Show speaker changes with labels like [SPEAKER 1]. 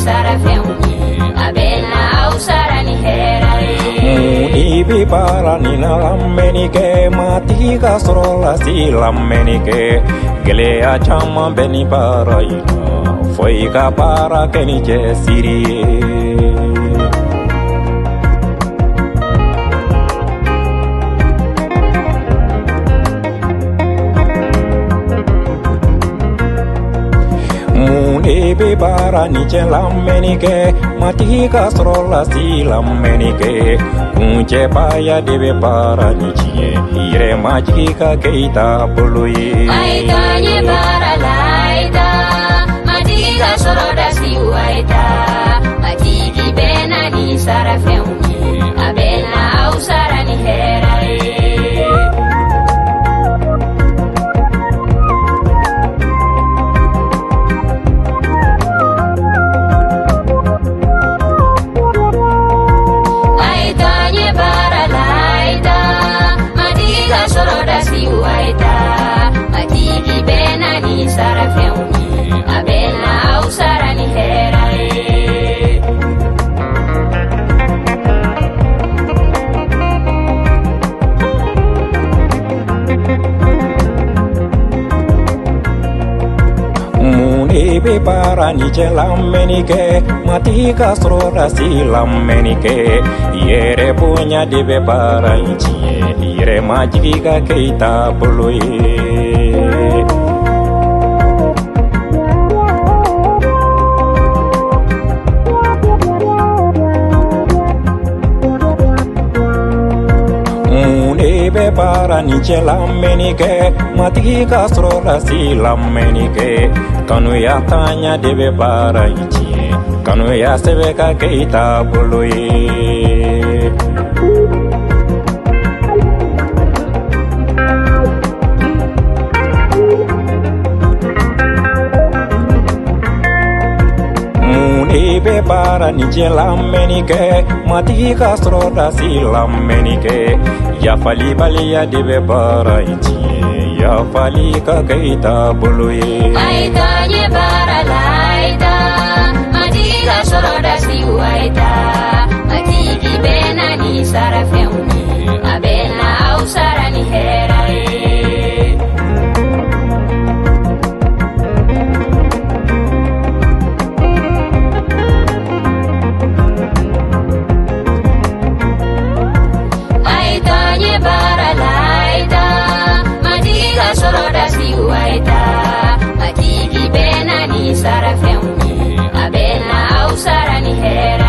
[SPEAKER 1] sarafeuni abena ausarani herai
[SPEAKER 2] mudi bi parani na lammenike mati kasrola si lammenike gele a chama beni paraina foi ka para keni jesiri Ebe bara ni lammenike mati kasrola si lammenike kunche paya debe bara ni chie ire majika keita pului
[SPEAKER 1] aita nye bara laita mati kasrola si waita mati ki bena ni sarafeuni abena ausarani herai sarafeuni abena ausarani herai
[SPEAKER 2] Ebe para ni lammenike mati kasrola si lammenike yere punya debe para ichie ire majika keita pului Ebe para ni lammenike mati kasrola si lammenike kanu ya tanya debe para ichie kanu ya sebeka keita pului Ebe para ni lammenike mati kasrola si lammenike ya fali bali ya debe para ichie ya fali ka keita pului
[SPEAKER 1] aita nye bara laita mati kasrola si waita mati ki bena ni sarafeuni abena ausarani herai sarafeuni abena ausarani herai